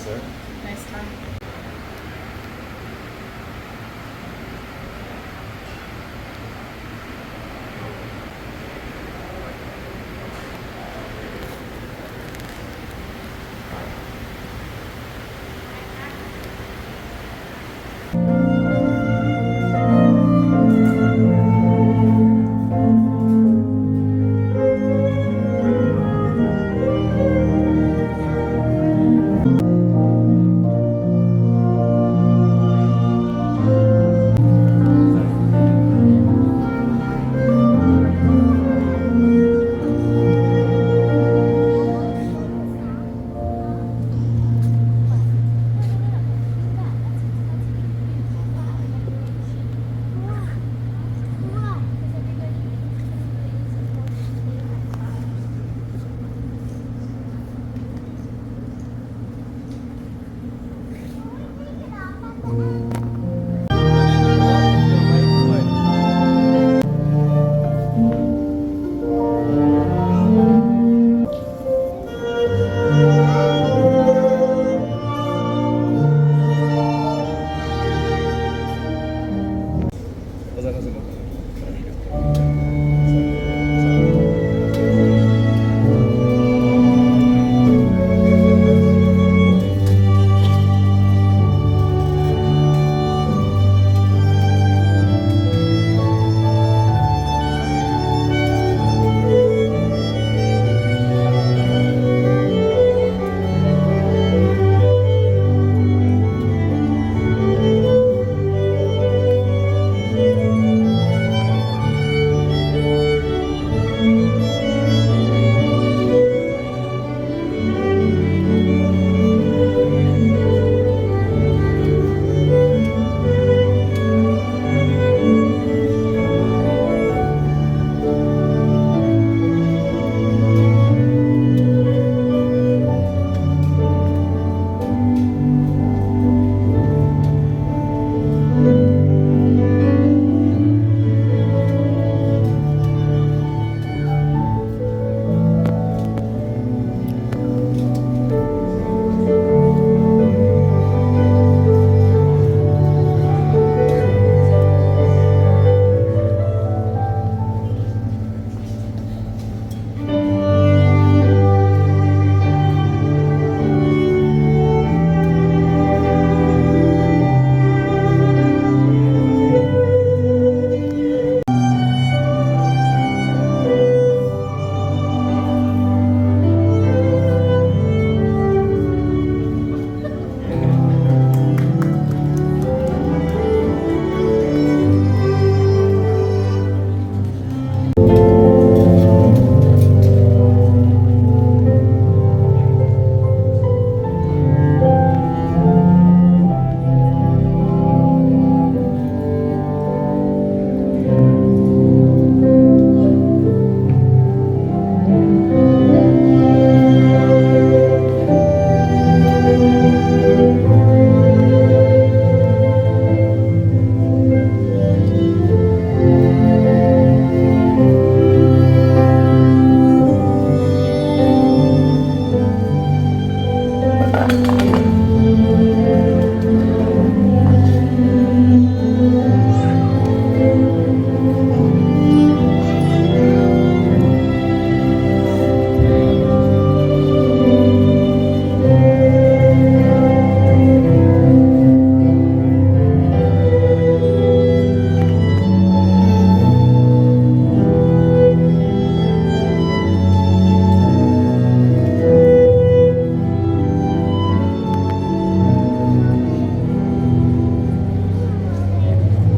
sir. Nice time.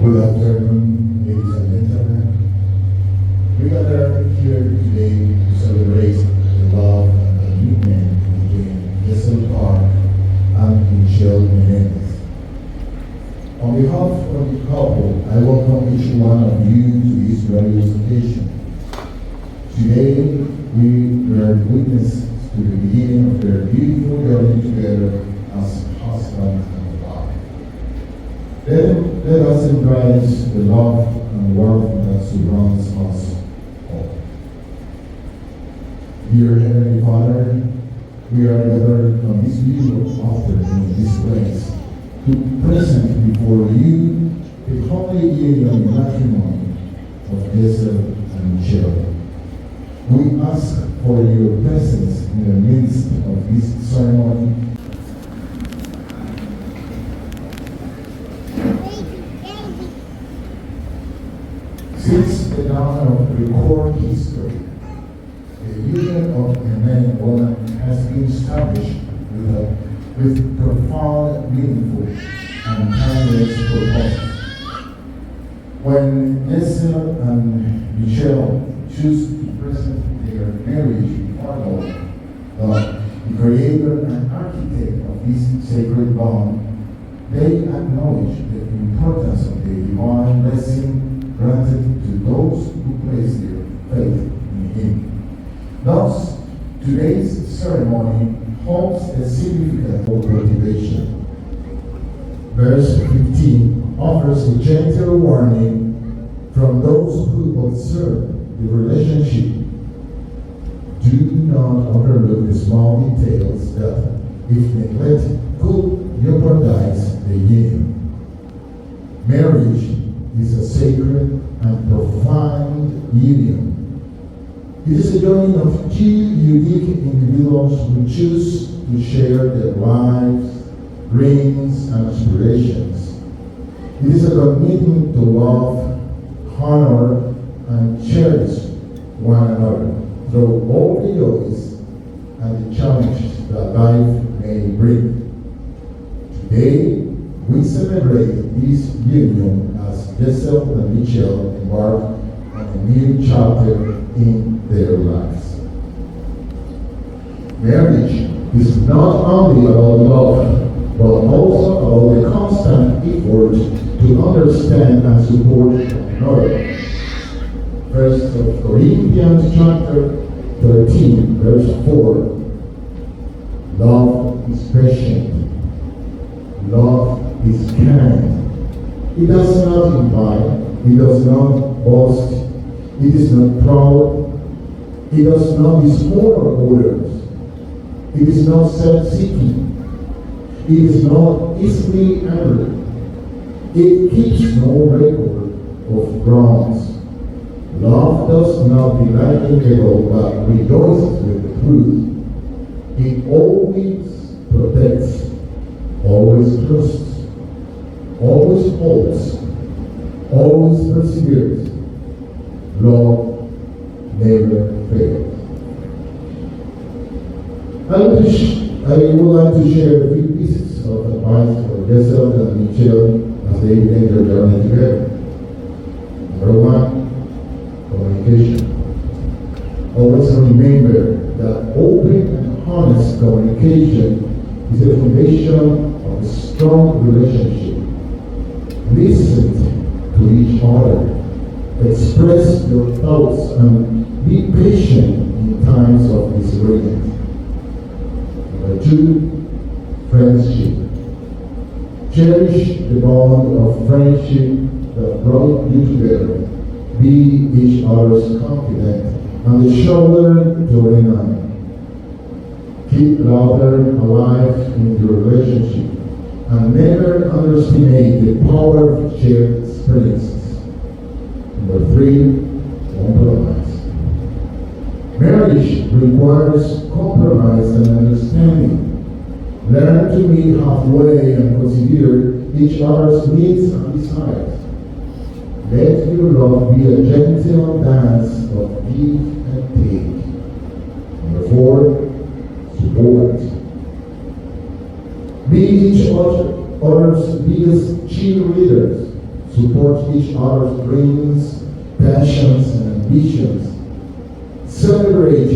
Good afternoon, ladies and gentlemen. We gather here today to celebrate the love and commitment between Yesel Park and Michelle Menendez. On behalf of the couple, I welcome each one of you to this glorious occasion. Today, we bear witness to the beginning of their beautiful journey together as husband and wife. Let us embrace the love and warmth that surrounds us all. Dear Heavenly Father, we are gathered on this beautiful afternoon present before you the holy union and matrimony of Jesse and Michelle. We ask for your presence in the midst of this ceremony. Since the dawn of recorded history, the union of a man and woman has been established with profound, meaningful, and timeless purposes. When Jesse and Michelle choose to present their marriage before God, the creator and architect of this sacred bond, they acknowledge the importance of the divine blessing granted to those who place their faith in Him. Thus, today's ceremony holds a significant cultivation. Verse 15 offers a gentle warning from those who observe the relationship. Do not overlook the small details that, if neglected, could jeopardize the union. Marriage is a sacred and profound union. It is a joining of two unique individuals who choose to share their lives, dreams, and aspirations. It is a commitment to love, honor, and cherish one another through all the joys and the challenges that life may bring. Today, we celebrate this union as Jesse and Michelle embark on a new chapter in their lives. Marriage is not only about love, but also about the constant effort to understand and support one another. 1 Corinthians chapter 13, verse 4. Love is patient. Love is kind. It does not invite. It does not boast. It is not proud. It does not dishonour others. It is not self-seeking. It is not easily angered. It keeps no record of wrongs. Love does not delight in evil, but rejoices with the truth. It always protects, always trusts, always hopes, always perseveres. Love never fails. I would like to share a few pieces of advice for Jesse and Michelle as they begin their journey together. Number one, communication. Always remember that open and honest communication is the foundation of a strong relationship. Listen to each other. Express your thoughts and be patient in times of disagreement. Number two, friendship. Cherish the bond of friendship that brought you together. Be each other's confidant and the shoulder to lean on. Keep laughter alive in your relationship and never underestimate the power of shared experiences. Number three, compromise. Marriage requires compromise and understanding. Learn to meet halfway and consider each other's needs and desires. Let your love be a gentle dance of give and take. Number four, support. Be each other's biggest cheerleaders. Support each other's dreams, passions, and ambitions. Celebrate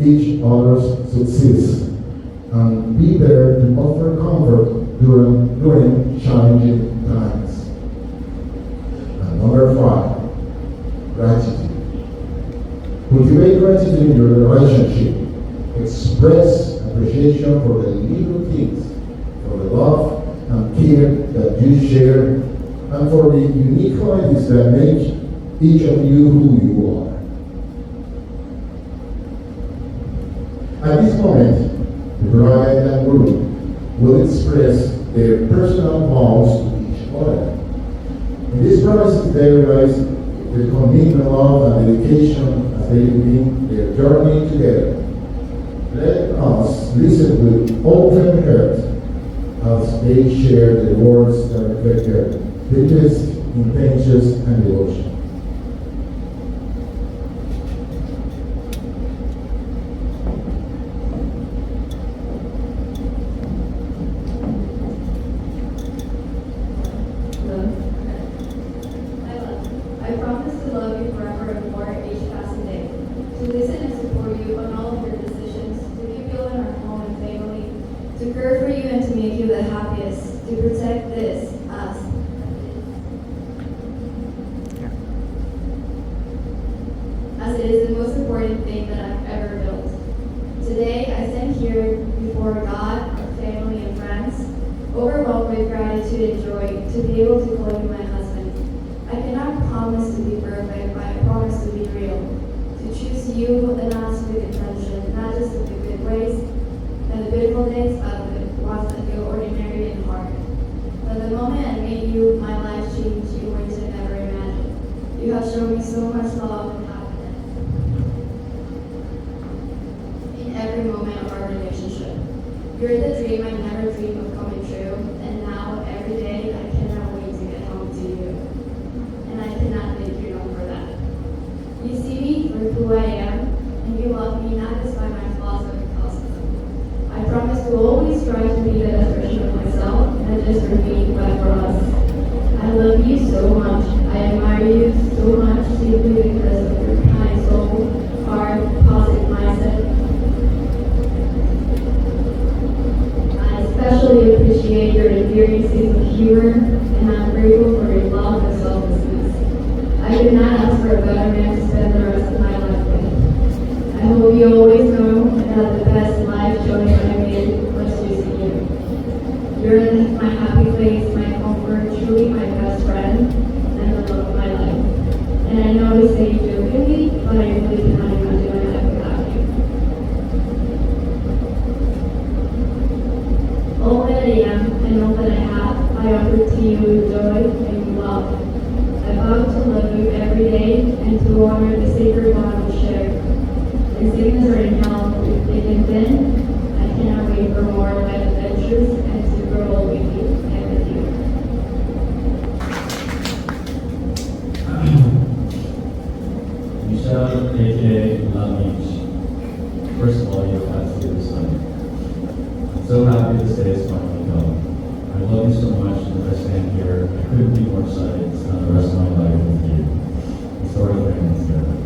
each other's success and be there to offer comfort during challenging times. And number five, gratitude. Cultivate gratitude in your relationship. Express appreciation for the little things, for the love and care that you share, and for the unique qualities that make each of you who you are. At this moment, the bride and groom will express their personal vows These promises they realize the commitment, love, and dedication as they begin their journey together. Let us listen with open heart as they share the words that reflect their deepest intentions and devotion. I promise to love you forever and more each passing day, to listen and support you on all of your decisions, to keep you in our home and family, to care for you and to make you the happiest, to protect this, us. As it is the most important thing that I've ever built. Today, I stand here before God, our family, and friends, overwhelmed with gratitude and joy to be able to call you my husband. I cannot promise to be perfect, but I promise to be real. To choose you and us with intention, not just in the good ways and the beautiful days, but the ones that feel ordinary and hard. From the moment I met you, my life changed in ways I never imagined. You have shown me so much love and happiness in every moment of our relationship. You're the dream I never dreamed of coming true, and now every day I cannot wait to get home to you. And I cannot thank you enough for that. You see me for who I am, and you love me not just by my flaws but because of them. I promise to always try to be the best version of myself, not just for me, but for us. I love you so much. I admire you so much simply because of your kind soul, heart, positive mindset. I especially appreciate your endearing sense of humor, and I'm grateful for your love and selflessness. I could not ask for a better man to spend the rest of my life with. I hope you always know that the best life choice I made was choosing you. You're my happy place, my comfort, truly my best friend, and the love of my life. And I know I say you jokingly, but I really cannot imagine my life without you. All that I am and all that I have, I offer to you with joy and love. I vow to love you every day and to honor the sacred bond we share. In sickness or in health, through thick and thin, I cannot wait for more life adventures and to grow old with you and with you. Michelle, aka La Beach. First of all, you're absolutely stunning. I'm so happy this day is finally come. I love you so much, and as I stand here, I couldn't be more excited to spend the rest of my life with you. And start a family together.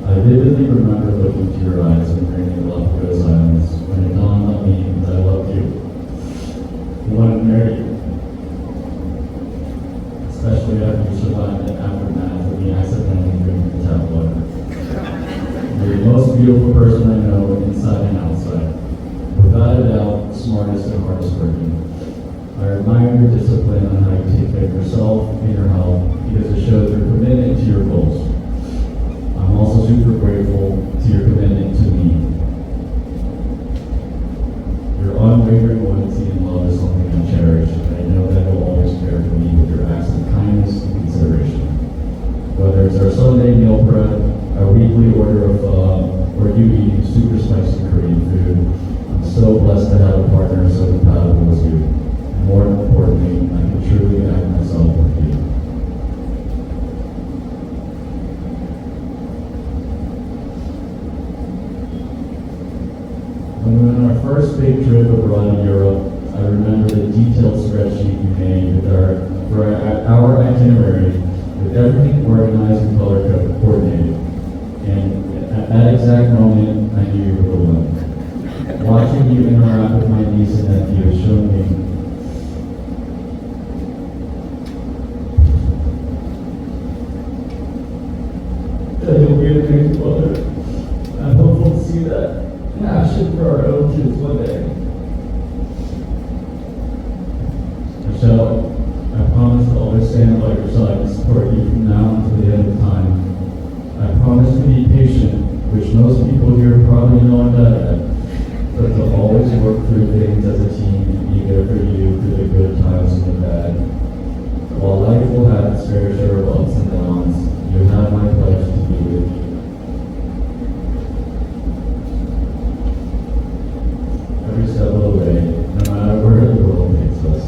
I vividly remember looking into your eyes and hearing the Galapagos Islands when it dawned on me that I loved you. I wanted to marry you. Especially after you survived the aftermath of me accidentally drinking the tap water. You're the most beautiful person I know, inside and outside. Without a doubt, the smartest and hardest working. I admire your discipline on how you take care of yourself and your health because it shows your commitment to your goals. I'm also super grateful to your commitment to me. Your unwavering loyalty and love is something I cherish, and I know that you'll always care for me with your acts of kindness and consideration. Whether it's our Sunday meal prep, our weekly order of or you eating super spicy Korean food, I'm so blessed to have a partner so compatible as you. And more importantly, I can truly act myself with you. When we went on our first big trip abroad in Europe, I remember the detailed spreadsheet you made for our itinerary, with everything organized and color coordinated. And at that exact moment, I knew you were the one. Watching you interact with my niece and nephew has shown me that you'll be a great mother. I'm hopeful to see that in action for our own kids one day. Michelle, I promise to always stand by your side and support you from now until the end of time. I promise to be patient, which most people here probably know I'm bad at, but to always work through things as a team and be there for you through the good times and the bad. To While life will have its fair share of ups and downs, you have my pledge to be with you. Every step of the way, no matter where the world takes us.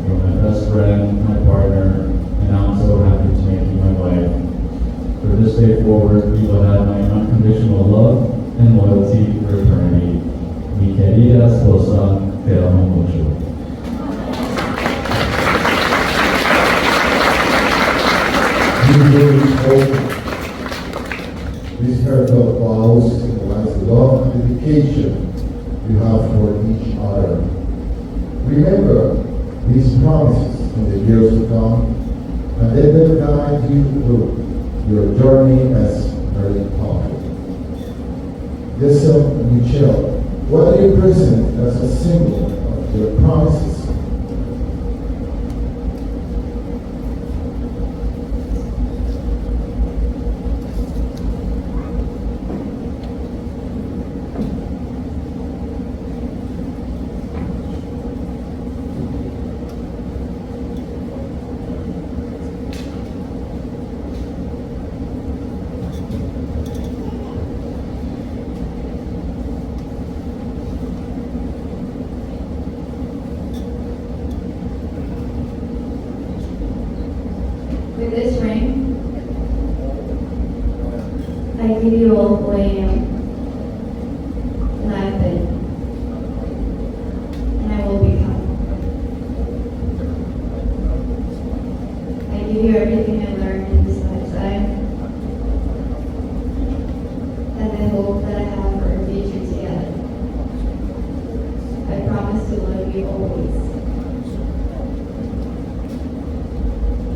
You're my best friend, my partner, and now I'm so happy to make you my wife. From this day forward, you will have my unconditional love and loyalty for eternity. Mi querida esposa, te amo mucho. These heartfelt vows symbolize the love and dedication you have for each other. Remember these promises in the years to come, and let them guide you through your journey as married couple. Listen, Michelle, what do you present as a symbol of your promises? With this ring, I give you all who I am, and I've been, and I will become. I give you everything I learned in this lifetime, and the hope that I have for a future together. I promise to love you always.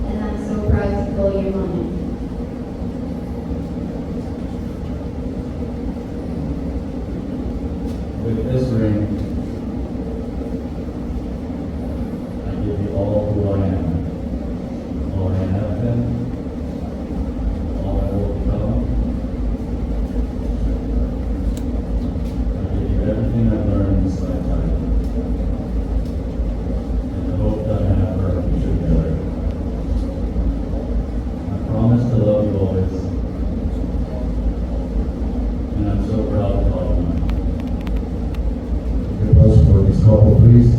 And I'm so proud to call you mommy. With this ring, I give you all who I am, all I have been, all I will become. I give you everything I've learned in this lifetime, and the hope that I have for our future together. I promise to love you always, and I'm so proud to call you mine. Give us for this couple, please.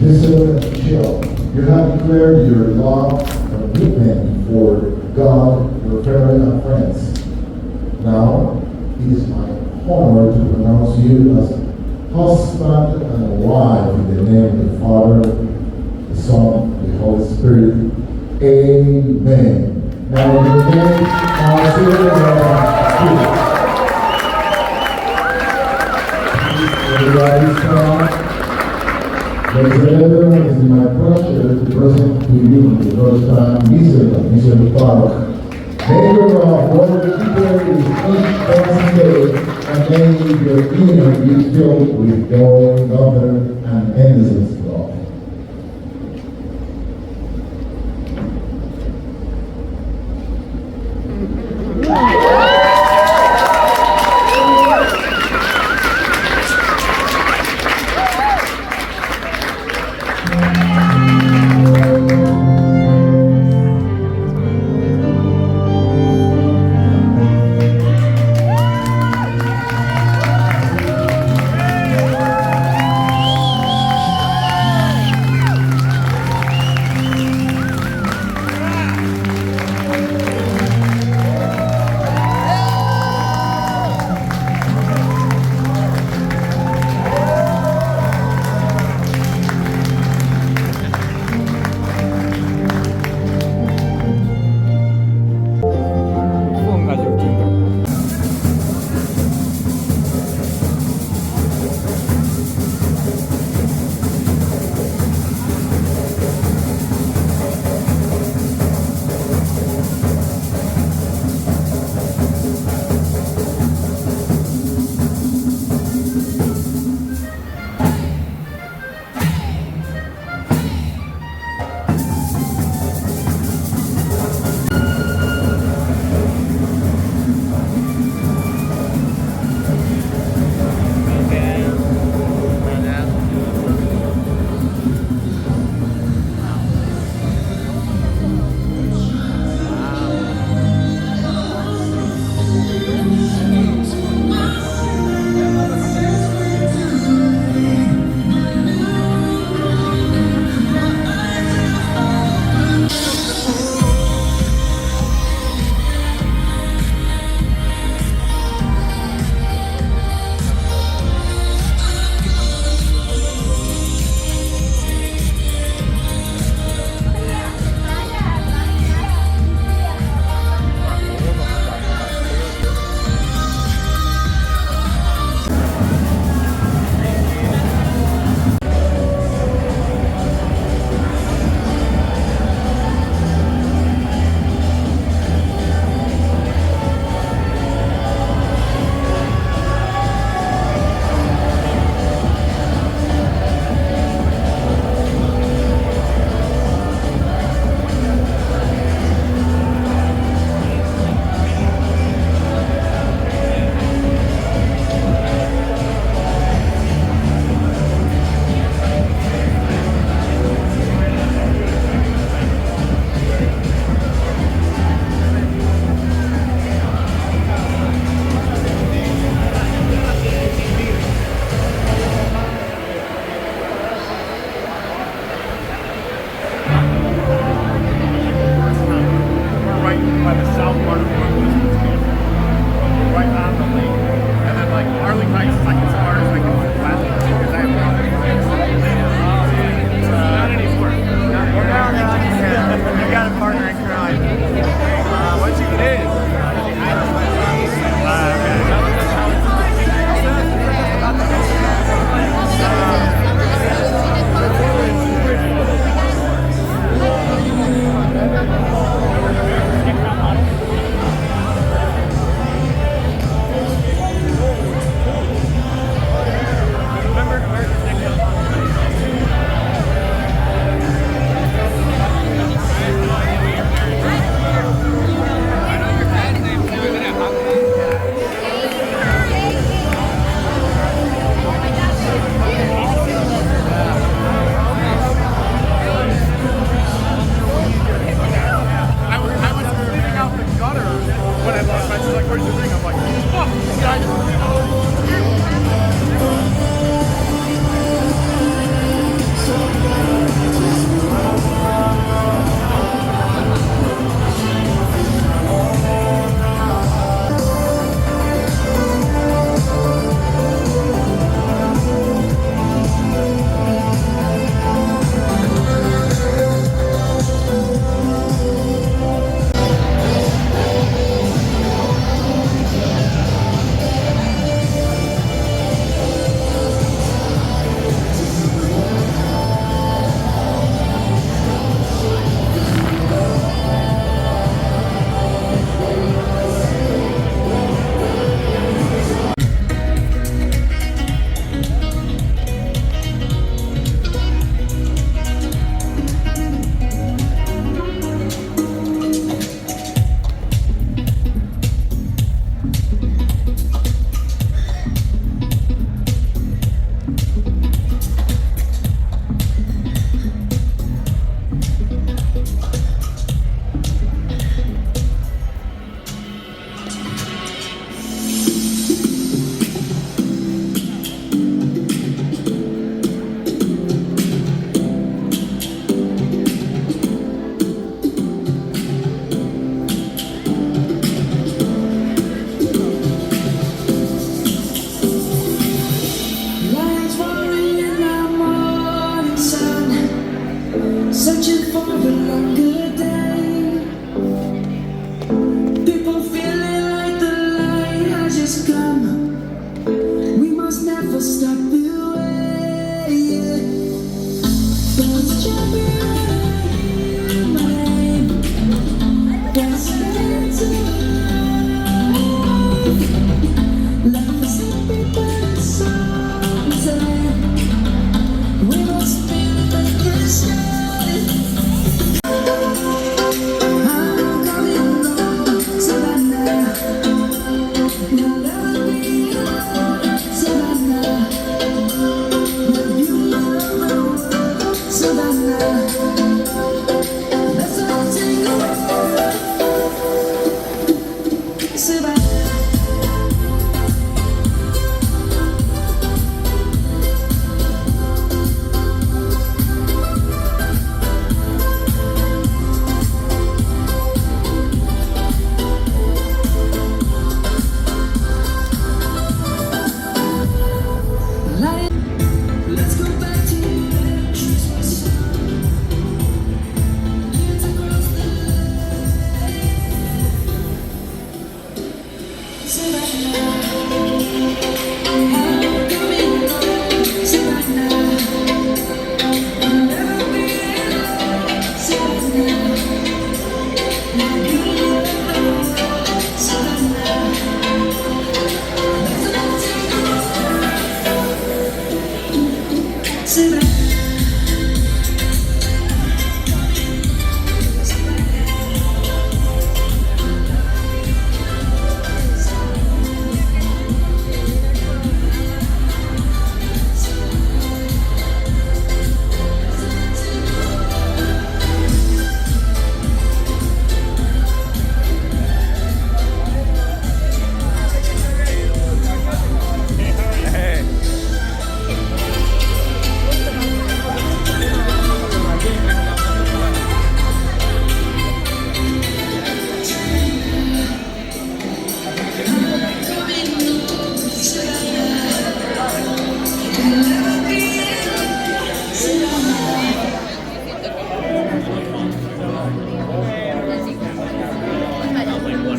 Listen, Michelle, you have declared your love and commitment for God, your family, and friends. Now, it is my honor to pronounce you as husband and wife in the name of the Father, the Son, and the Holy Spirit. Amen. Now, in the name of everybody stand. Ladies and gentlemen, it is my pleasure to present to you the first time Mr. Park. Mayor of Water Keeper is each passing day, and may your inner be filled with joy, wonder, and endless love.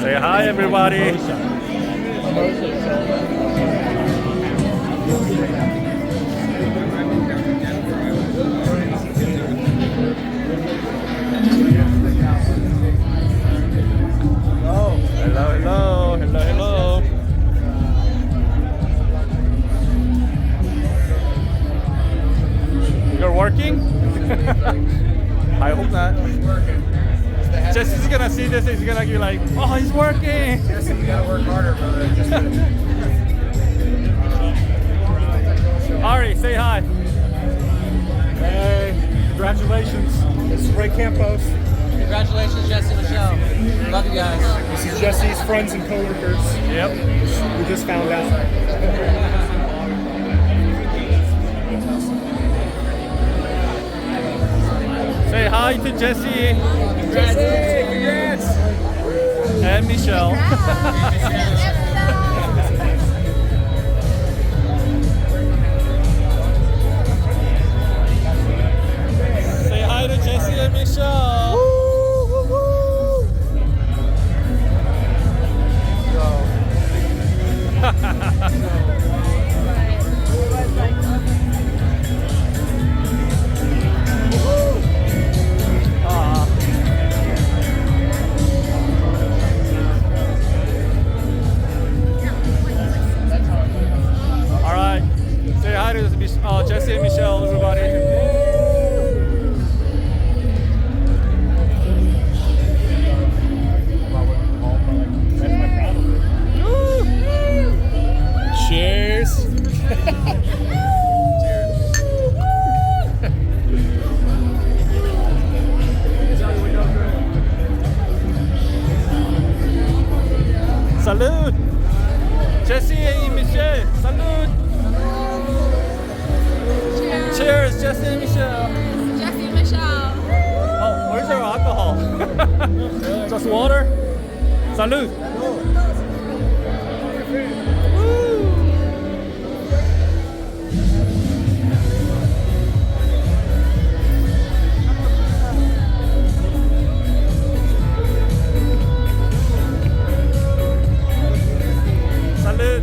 Say hi, everybody. Hello, hello, hello, hello. You're working? I hope not. Jesse's gonna see this, he's gonna be like, oh, he's working. Jesse, you gotta work harder, brother. Just Ari, say hi. Hey, congratulations. This is Ray Campos. Congratulations, Jesse and Michelle. Love you guys. This is Jesse's friends and coworkers. Yep. We just found out. Say hi to Jesse Jesse, congrats. and Michelle. Say hi to Jesse and Michelle. All right. Say hi to Jesse and Michelle, everybody. Cheers. Salud. Jesse and Michelle. Salud. Cheers, Jesse and Michelle. Jesse and Michelle. Oh, where's your alcohol? Just water? Salud. Salud.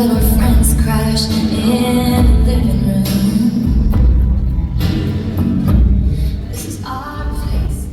but our friends crash in the living room. This is our place.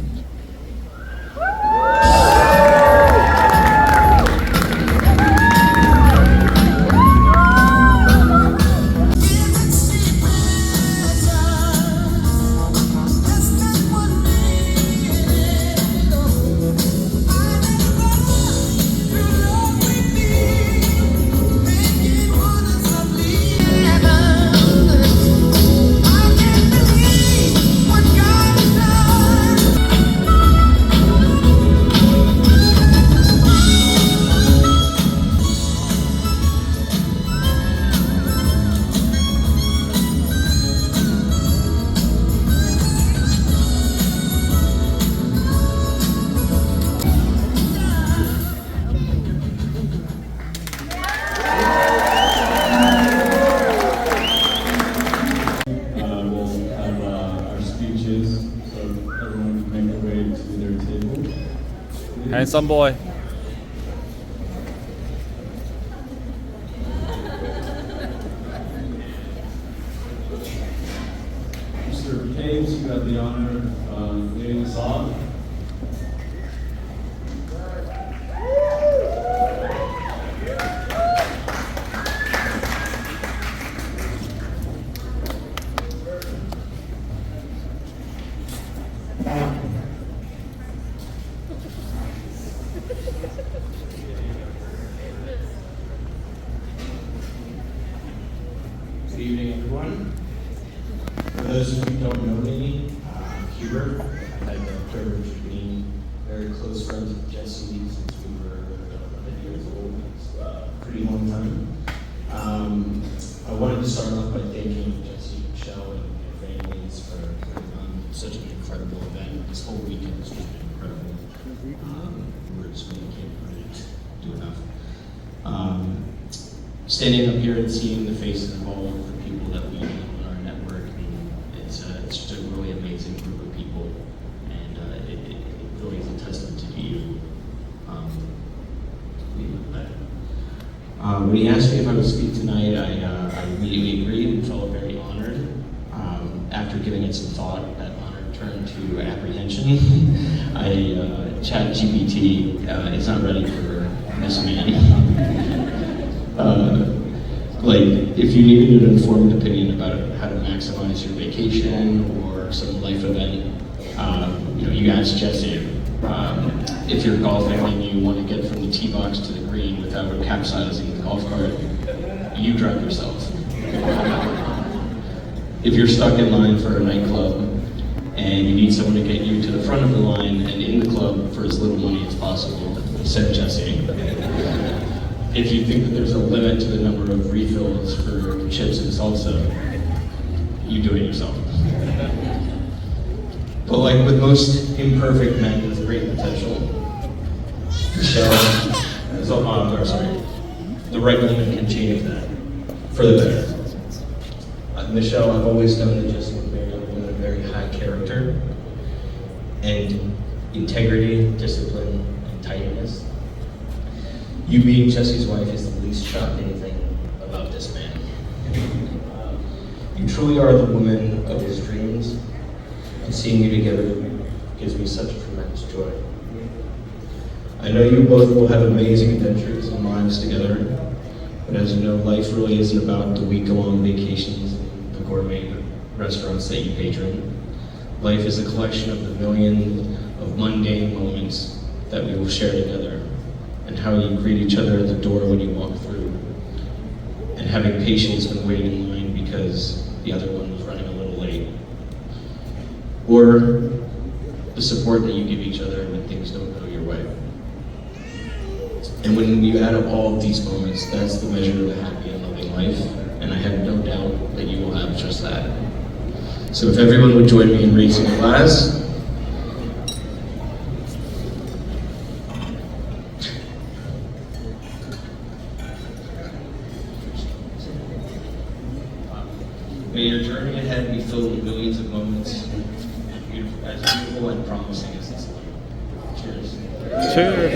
We'll have our speeches, so everyone can make their way to their table. Handsome boy. Mr. Caves, you have the honor of leading us off. Good evening, everyone. For those of you who don't know me, I'm Hubert. I've had the privilege of being very close friends with Jesse since we were 11 years old. It's a pretty long time. I wanted to start off by thanking Jesse, Michelle, and their families for putting on such an incredible event. This whole weekend has just been incredible. Words really can't put it do enough. Standing up here and seeing the faces of all of the people that we know in our network, it's just a really amazing group of people, and it really is a testament to you. When he asked me if I would speak tonight, I immediately agreed and felt very honored. After giving it some thought, that honor turned to apprehension. ChatGPT is not ready for this man. If you needed an informed opinion about how to maximize your vacation or some life event, you ask Jesse. If you're golfing and you want to get from the tee box to the green without capsizing the golf cart, you drive yourself. If you're stuck in line for a nightclub and you need someone to get you to the front of the line and in the club for as little money as possible, send Jesse. If you think that there's a limit to the number of refills for chips and salsa, you do it yourself. But like with most imperfect men with great potential, Michelle, the right woman can change that for the better. Michelle, I've always known that Jesse would marry a woman of very high character and integrity, discipline, and tidiness. You being Jesse's wife is the least shocking thing about this man. You truly are the woman of his dreams, and seeing you together gives me such tremendous joy. I know you both will have amazing adventures and lives together, but as you know, life really isn't about the week-long vacations and the gourmet restaurants that you patron. Life is a collection of the millions of mundane moments that we will share together, and how you greet each other at the door when you walk through, and having patience when waiting in line because the other one was running a little late, or the support that you give each other when things don't go your way. And when you add up all of these moments, that's the measure of a happy and loving life, and I have no doubt that you will have just that. So if everyone would join me in raising a glass. May your journey ahead be filled with millions of moments as beautiful and promising as this one. Cheers. Cheers.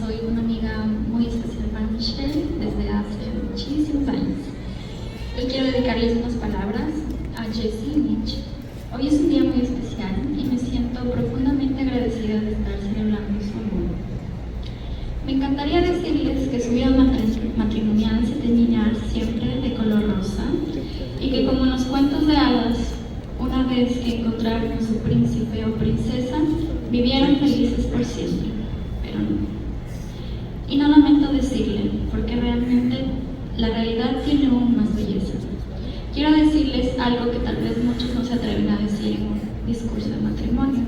soy una amiga muy especial para Michelle desde hace muchísimos años. Y quiero dedicarles unas palabras a Jessie y Mitch. Hoy es un día muy especial y me siento profundamente agradecida de estar celebrando su amor. Me encantaría decirles que su vida matrimonial se teñirá siempre de color rosa y que como en los cuentos de hadas, una vez que encontraron a su príncipe o princesa, vivieron felices por siempre, pero no. Y no lamento decirle, porque realmente la realidad tiene aún más belleza. Quiero decirles algo que tal vez muchos no se atreven a decir en un discurso de matrimonio.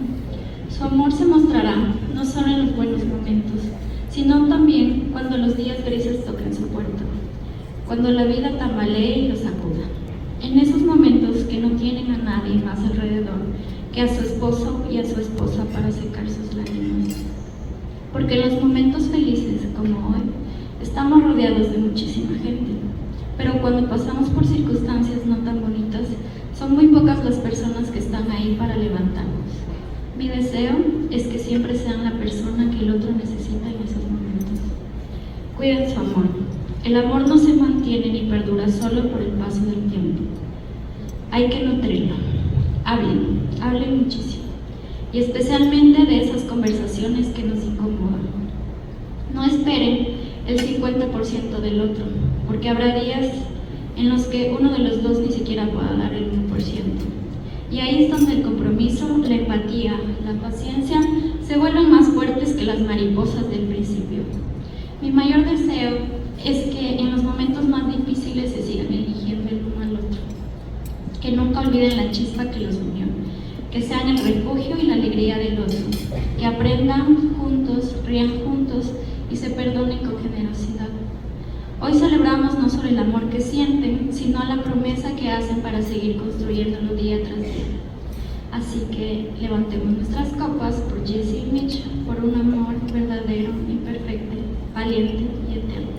Su amor se mostrará no solo en los buenos momentos, sino también cuando los días grises toquen su puerta, cuando la vida tambalee y los sacuda. En esos momentos que no tienen a nadie más alrededor que a su esposo y a su esposa para secar sus lágrimas. Porque en los momentos felices como hoy, estamos rodeados de muchísima gente, pero cuando pasamos por circunstancias no tan bonitas, son muy pocas las personas que están ahí para levantarnos. Mi deseo es que siempre sean la persona que el otro necesita en esos momentos. Cuiden su amor. El amor no se mantiene ni perdura solo por el paso del tiempo. Hay que nutrirlo. Hablen muchísimo. Y especialmente de esas conversaciones que nos incomodan. No esperen el 50% del otro, porque habrá días en los que uno de los dos ni siquiera pueda dar el 1%. Y ahí es donde el compromiso, la empatía, la paciencia se vuelven más fuertes que las mariposas del principio. Mi mayor deseo es que en los momentos más difíciles se sigan eligiendo el uno al otro, que nunca olviden la chispa que los unió, que sean el refugio y la alegría del otro, que aprendan juntos, rían juntos y se perdonen con generosidad. Hoy celebramos no solo el amor que sienten, sino la promesa que hacen para seguir construyéndolo día tras día. Así que levantemos nuestras copas por Jessie y Mitch, por un amor verdadero, imperfecto, valiente y eterno.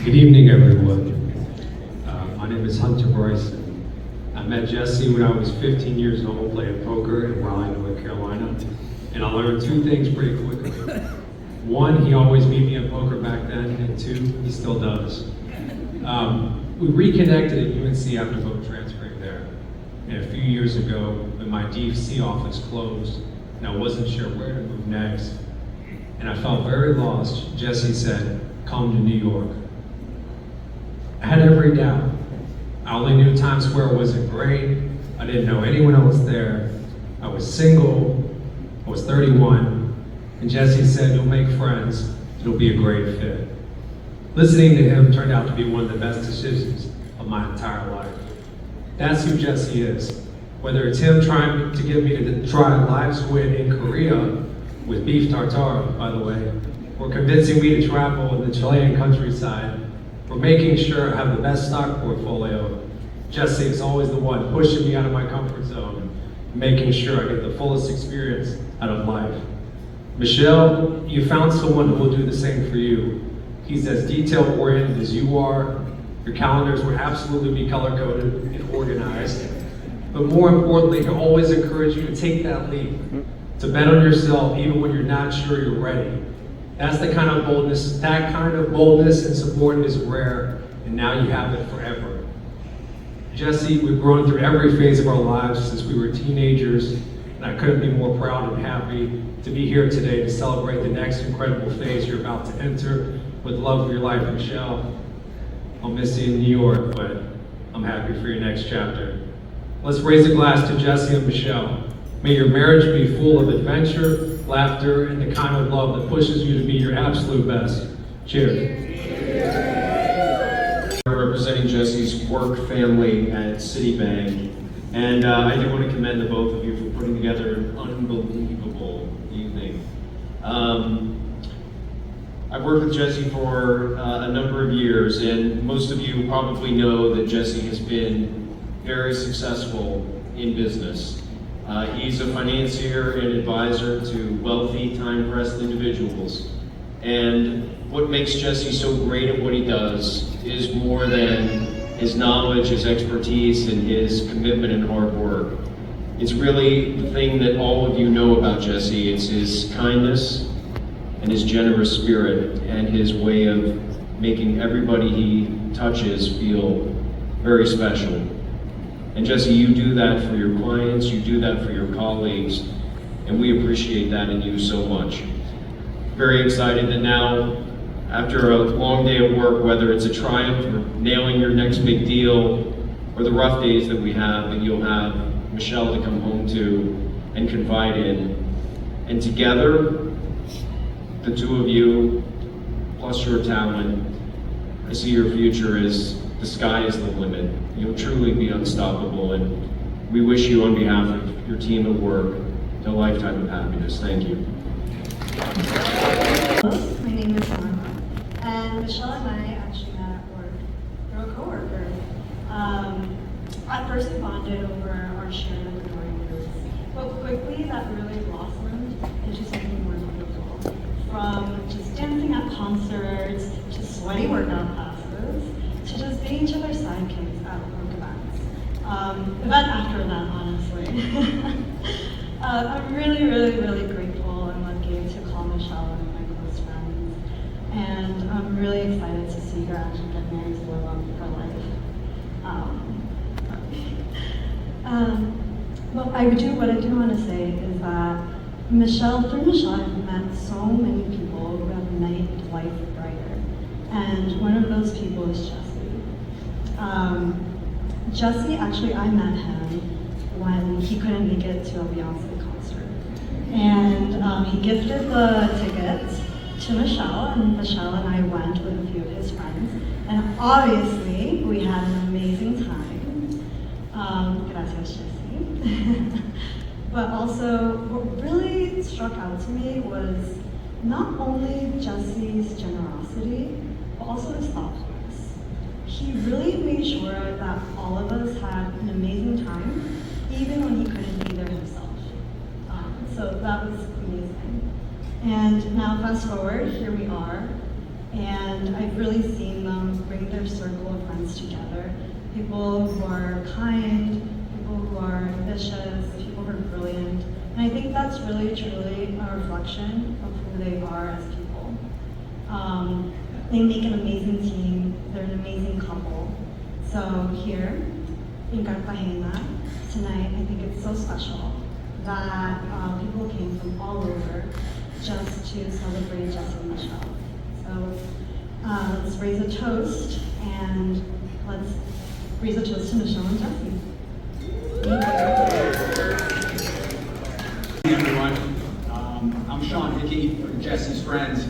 Good evening, everyone. My name is Hunter Bryson. I met Jesse when I was 15 years old playing poker in Raleigh, North Carolina, and I learned two things pretty quickly. One, he always beat me in poker back then, and two, he still does. We reconnected at UNC after both transferring there. And a few years ago, when my DC office closed, and I wasn't sure where to move next, and I felt very lost, Jesse said, "Come to New York." I had every doubt. I only knew Times Square wasn't great. I didn't know anyone else there. I was single. I was 31. And Jesse said, "You'll make friends. It'll be a great fit." Listening to him turned out to be one of the best decisions of my entire life. That's who Jesse is. Whether it's him trying to get me to try live squid in Korea with beef tartare, by the way, or convincing me to travel in the Chilean countryside, or making sure I have the best stock portfolio, Jesse is always the one pushing me out of my comfort zone, making sure I get the fullest experience out of life. Michelle, you found someone who will do the same for you. He's as detail-oriented as you are. Your calendars would absolutely be color-coded and organized. But more importantly, he'll always encourage you to take that leap, to bet on yourself even when you're not sure you're ready. That's the kind of boldness, and support is rare, and now you have it forever. Jesse, we've grown through every phase of our lives since we were teenagers, and I couldn't be more proud and happy to be here today to celebrate the next incredible phase you're about to enter with the love of your life, Michelle. I'll miss you in New York, but I'm happy for your next chapter. Let's raise a glass to Jesse and Michelle. May your marriage be full of adventure, laughter, and the kind of love that pushes you to be your absolute best. Cheers. I'm representing Jesse's work family at Citibank, and I do want to commend the both of you for putting together an unbelievable evening. I've worked with Jesse for a number of years, and most of you probably know that Jesse has been very successful in business. He's a financier and advisor to wealthy, time-pressed individuals. And what makes Jesse so great at what he does is more than his knowledge, his expertise, and his commitment and hard work. It's really the thing that all of you know about Jesse. It's his kindness and his generous spirit and his way of making everybody he touches feel very special. And Jesse, you do that for your clients, you do that for your colleagues, and we appreciate that in you so much. Very excited that now, after a long day of work, whether it's a triumph or nailing your next big deal, or the rough days that we have, that you'll have Michelle to come home to and confide in. And together, the two of you, plus your talent, I see your future as the sky is the limit. You'll truly be unstoppable, and we wish you, on behalf of your team at work, a lifetime of happiness. Thank you. My name is Anna, and Michelle and I actually met at work. We're a coworker. At first we bonded over our shared adoring roots, but quickly that really blossomed into something more beautiful. From just dancing at concerts, to sweaty workout classes, to just being each other's sidekicks at work events. Event after event, honestly. I'm really grateful and lucky to call Michelle one of my close friends. And I'm really excited to see her actually get married to the love of her life. What I do want to say is that through Michelle, I've met so many people who have made life brighter. And one of those people is Jesse. Jesse, actually, I met him when he couldn't make it to a Beyonce concert. And he gifted the tickets to Michelle, and Michelle and I went with a few of his friends. And obviously, we had an amazing time. Gracias, Jesse. But also, what really struck out to me was not only Jesse's generosity, but also his thoughtfulness. He really made sure that all of us had an amazing time, even when he couldn't be there himself. So that was amazing. And now fast forward, here we are, and I've really seen them bring their circle of friends together. People who are kind, people who are ambitious, people who are brilliant. And I think that's really, truly a reflection of who they are as people. They make an amazing team, they're an amazing couple. So here in Cartagena tonight, I think it's so special that people came from all over just to celebrate Jesse and Michelle. So let's raise a toast, and let's raise a toast to Michelle and Jesse. Hey everyone, I'm Sean Hickey from Jesse's Friends.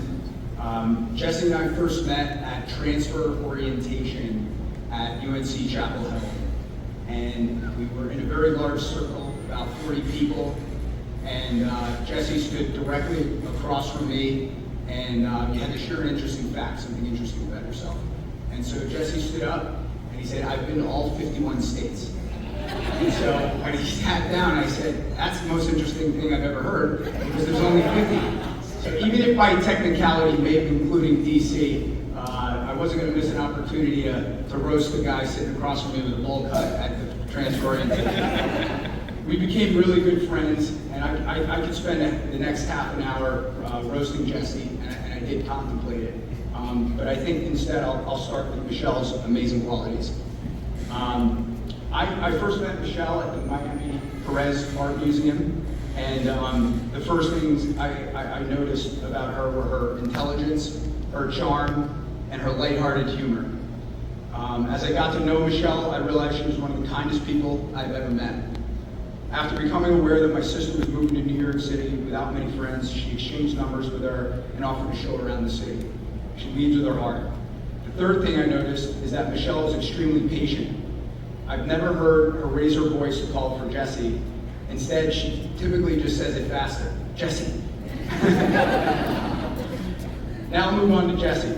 Jesse and I first met at transfer orientation at UNC Chapel Hill. And we were in a very large circle, about 40 people. And Jesse stood directly across from me, and he had to share an interesting fact, something interesting about herself. And so Jesse stood up, and he said, "I've been to all 51 states." And so when he sat down, I said, "That's the most interesting thing I've ever heard, because there's only 50. So even if by technicality, maybe including DC, I wasn't going to miss an opportunity to roast the guy sitting across from me with a bowl cut at the transfer orientation. We became really good friends, and I could spend the next half an hour roasting Jesse, and I did contemplate it. But I think instead I'll start with Michelle's amazing qualities. I first met Michelle at the Miami Perez Art Museum, and the first things I noticed about her were her intelligence, her charm, and her lighthearted humor. As I got to know Michelle, I realized she was one of the kindest people I've ever met. After becoming aware that my sister was moving to New York City without many friends, she exchanged numbers with her and offered to show her around the city. She leads with her heart. The third thing I noticed is that Michelle is extremely patient. I've never heard her raise her voice to call for Jesse. Instead, she typically just says it faster. Jesse. Now I'll move on to Jesse.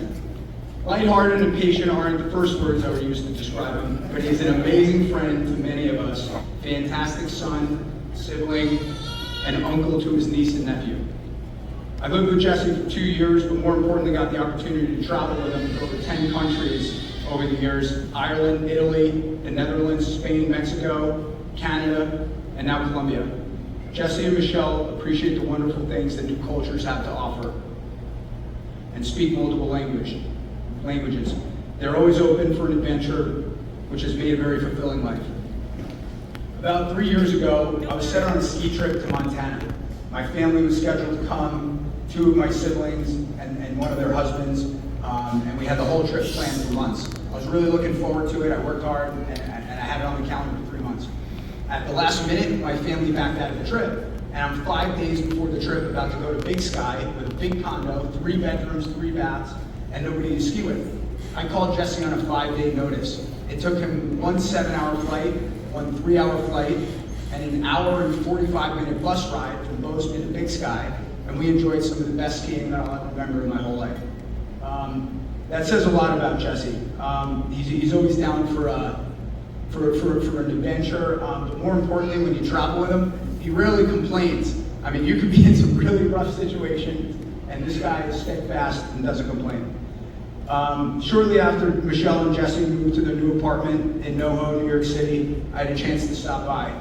Lighthearted and patient aren't the first words I would use to describe him, but he's an amazing friend to many of us, fantastic son, sibling, and uncle to his niece and nephew. I lived with Jesse for 2 years, but more importantly, got the opportunity to travel with him to over 10 countries over the years: Ireland, Italy, the Netherlands, Spain, Mexico, Canada, and now Colombia. Jesse and Michelle appreciate the wonderful things that new cultures have to offer and speak multiple languages. They're always open for an adventure, which has made a very fulfilling life. About 3 years ago, I was set on a ski trip to Montana. My family was scheduled to come, 2 of my siblings and one of their husbands, and we had the whole trip planned for months. I was really looking forward to it. I worked hard, and I had it on the calendar for 3 months. At the last minute, my family backed out of the trip, and I'm 5 days before the trip about to go to Big Sky with a big condo, 3 bedrooms, 3 baths, and nobody to ski with. I called Jesse on a 5-day notice. It took him 1 7-hour flight, 1 3-hour flight, and an 1 hour and 45-minute bus ride from Bozeman to Big Sky, and we enjoyed some of the best skiing that I'll ever remember in my whole life. That says a lot about Jesse. He's always down for an adventure, but more importantly, when you travel with him, he rarely complains. I mean, you could be in some really rough situations, and this guy is steadfast and doesn't complain. Shortly after Michelle and Jesse moved to their new apartment in NoHo, New York City, I had a chance to stop by.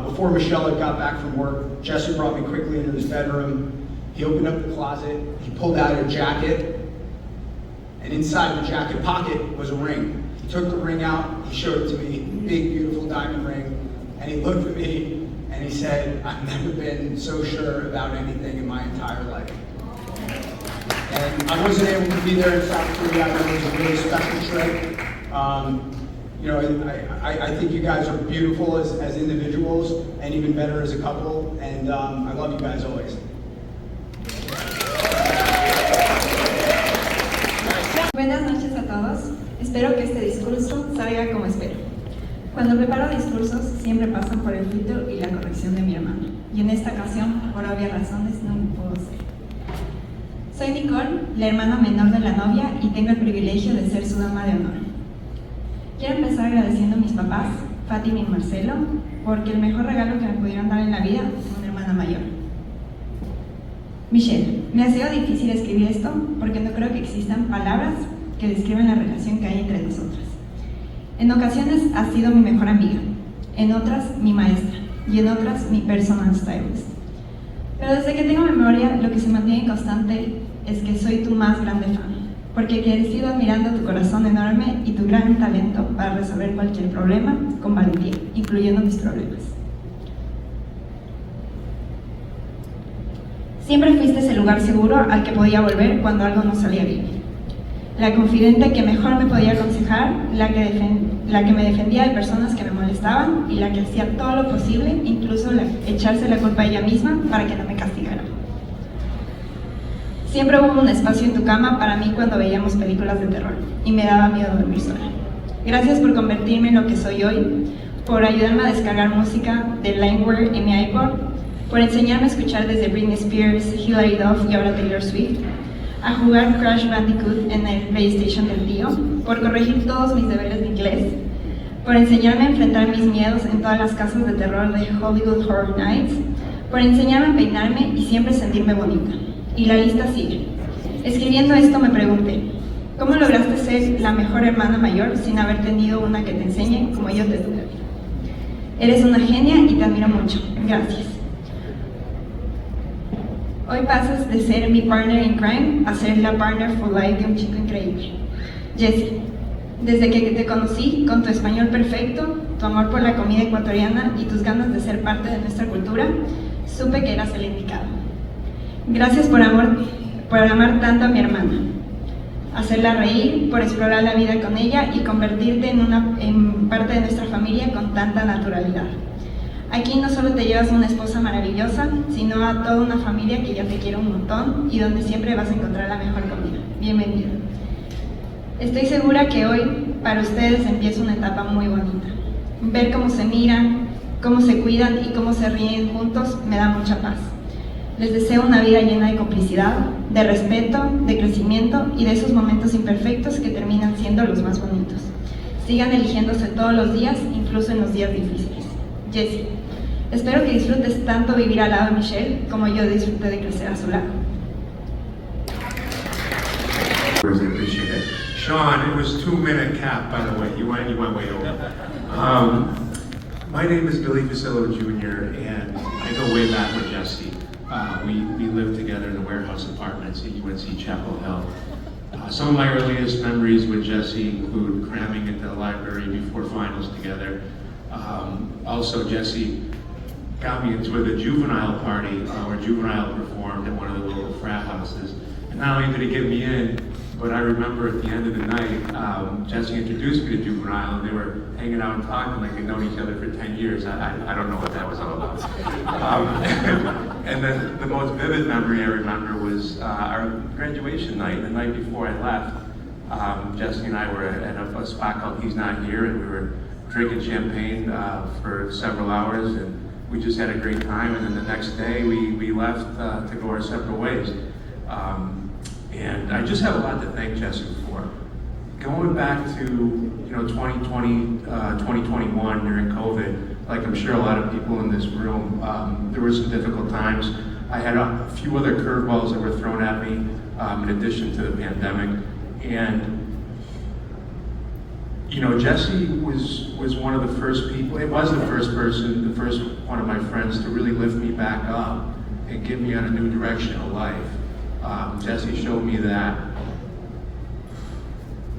Before Michelle had got back from work, Jesse brought me quickly into his bedroom. He opened up the closet, he pulled out a jacket, and inside the jacket pocket was a ring. He took the ring out, he showed it to me, big, beautiful diamond ring, and he looked at me and he said, "I've never been so sure about anything in my entire life." And I wasn't able to be there in South Korea. I know it was a really special trip. I think you guys are beautiful as individuals and even better as a couple, and I love you guys always. Buenas noches a todos. Espero que este discurso salga como espero. Cuando preparo discursos siempre pasan por el filtro y la corrección de mi hermano. Y en esta ocasión, por obvias razones, no lo puedo ser. Soy Nicole, la hermana menor de la novia, y tengo el privilegio de ser su dama de honor. Quiero empezar agradeciendo a mis papás, Fátima y Marcelo, porque el mejor regalo que me pudieron dar en la vida fue una hermana mayor. Michelle, me ha sido difícil escribir esto porque no creo que existan palabras que describan la relación que hay entre nosotras. En ocasiones ha sido mi mejor amiga, en otras mi maestra y en otras mi personal stylist. Pero desde que tengo memoria, lo que se mantiene constante es que soy tu más grande fan, porque he crecido admirando tu corazón enorme y tu gran talento para resolver cualquier problema con valentía, incluyendo mis problemas. Siempre fuiste ese lugar seguro al que podía volver cuando algo no salía bien. La confidente que mejor me podía aconsejar, la que me defendía de personas que me molestaban y la que hacía todo lo posible, incluso echarse la culpa a ella misma para que no me castigara. Siempre hubo un espacio en tu cama para mí cuando veíamos películas de terror y me daba miedo dormir sola. Gracias por convertirme en lo que soy hoy, por ayudarme a descargar música de Limeware en mi iPod, por enseñarme a escuchar desde Britney Spears, Hilary Duff y ahora Taylor Swift, a jugar Crash Bandicoot en el PlayStation del tío, por corregir todos mis deberes de inglés, por enseñarme a enfrentar mis miedos en todas las casas de terror de Hollywood Horror Nights, por enseñarme a peinarme y siempre sentirme bonita. Y la lista sigue. Escribiendo esto me pregunté, ¿cómo lograste ser la mejor hermana mayor sin haber tenido una que te enseñe como yo te tuve? Eres una genia y te admiro mucho. Gracias. Hoy pasas de ser mi partner in crime a ser la partner for life de un chico increíble. Jessie, desde que te conocí, con tu español perfecto, tu amor por la comida ecuatoriana y tus ganas de ser parte de nuestra cultura, supe que eras el indicado. Gracias por amar tanto a mi hermana, hacerla reír, por explorar la vida con ella y convertirte en parte de nuestra familia con tanta naturalidad. Aquí no solo te llevas una esposa maravillosa, sino a toda una familia que ya te quiere un montón y donde siempre vas a encontrar la mejor comida. Bienvenido. Estoy segura que hoy para ustedes empieza una etapa muy bonita. Ver cómo se miran, cómo se cuidan y cómo se ríen juntos me da mucha paz. Les deseo una vida llena de complicidad, de respeto, de crecimiento y de esos momentos imperfectos que terminan siendo los más bonitos. Sigan eligiéndose todos los días, incluso en los días difíciles. Jessie, Espero que disfrutes tanto vivir al lado de Michelle como yo disfruté de crecer a su lado. I appreciate it. Sean, it was 2-minute cap, by the way. You went way over. My name is Billy Facillo Jr., and I go way back with Jesse. We lived together in the warehouse apartments at UNC Chapel Hill. Some of my earliest memories with Jesse include cramming into the library before finals together. Also, Jesse got me into the juvenile party where Juvenile performed at one of the local frat houses. And not only did he get me in, but I remember at the end of the night, Jesse introduced me to Juvenile, and they were hanging out and talking like they'd known each other for 10 years. I don't know what that was all about. And then the most vivid memory I remember was our graduation night. The night before I left, Jesse and I were at a spot called He's Not Here, and we were drinking champagne for several hours, and we just had a great time. And then the next day, we left to go our separate ways. And I just have a lot to thank Jesse for. Going back to 2020, 2021 during COVID, like I'm sure a lot of people in this room, there were some difficult times. I had a few other curveballs that were thrown at me in addition to the pandemic. And Jesse was one of the first people, it was the first person, the first one of my friends to really lift me back up and get me on a new direction of life. Jesse showed me that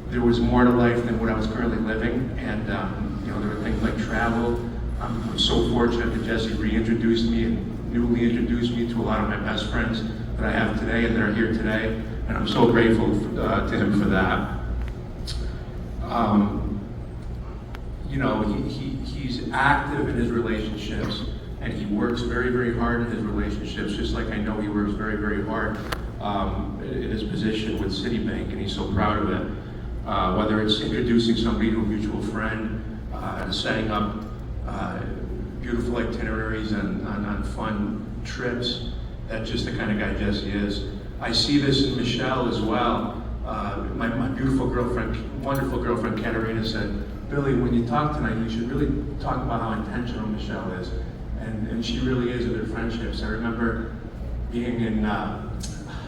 there was more to life than what I was currently living, and there were things like travel. I'm so fortunate that Jesse reintroduced me and newly introduced me to a lot of my best friends that I have today and that are here today, and I'm so grateful to him for that. He's active in his relationships, and he works very, very hard in his relationships, just like I know he works very, very hard in his position with Citibank, and he's so proud of it. Whether it's introducing somebody to a mutual friend, setting up beautiful itineraries on fun trips, that's just the kind of guy Jesse is. I see this in Michelle as well. My beautiful girlfriend, wonderful girlfriend, Katerina said, Billy, when you talk tonight, you should really talk about how intentional Michelle is. And she really is with her friendships. I remember being in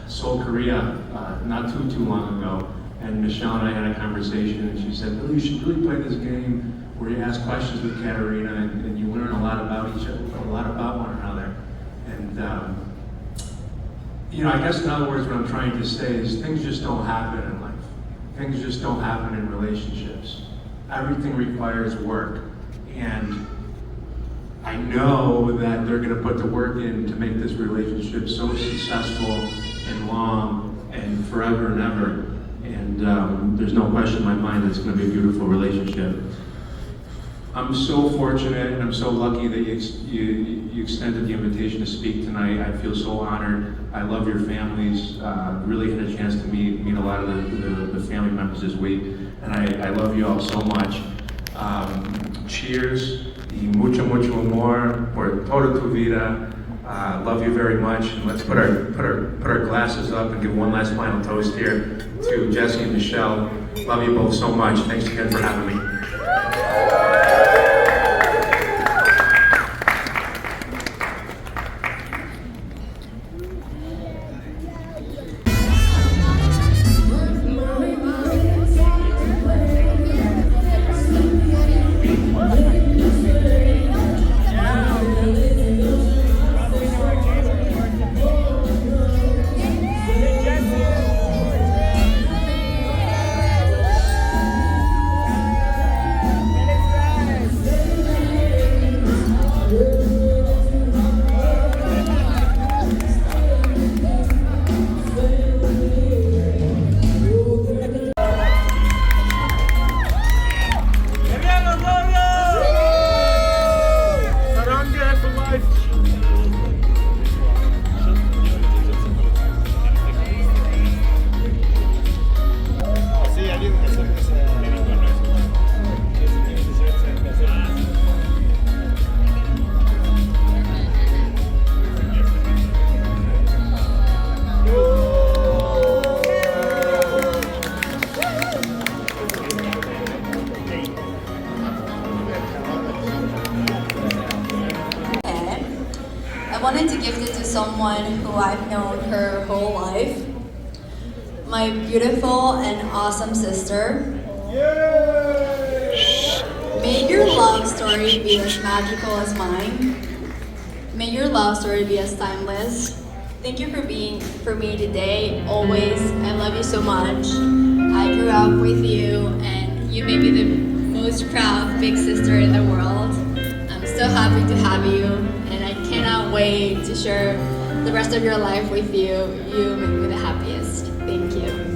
Seoul, Korea, not too long ago, and Michelle and I had a conversation, and she said, Billy, you should really play this game where you ask questions with Katerina, and you learn a lot about each other, a lot about one another. And I guess in other words, what I'm trying to say is things just don't happen in life. Things just don't happen in relationships. Everything requires work, and I know that they're going to put the work in to make this relationship so successful and long and forever and ever. And there's no question in my mind that it's going to be a beautiful relationship. I'm so fortunate and I'm so lucky that you extended the invitation to speak tonight. I feel so honored. I love your families. Really had a chance to meet a lot of the family members this week. And I love you all so much. Cheers y mucho amor por toda tu vida. Love you very much. And let's put our glasses up and give one last final toast here to Jesse and Michelle. Love you both so much. Thanks again for having me. someone who I've known her whole life. My beautiful and awesome sister. May your love story be as magical as mine. May your love story be as timeless. Thank you for being for me today, always. I love you so much. I grew up with you, and you made me the most proud big sister in the world. I'm so happy to have you, and I cannot wait to share the rest of your life with you. You make me the happiest. Thank you.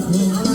Cartagena.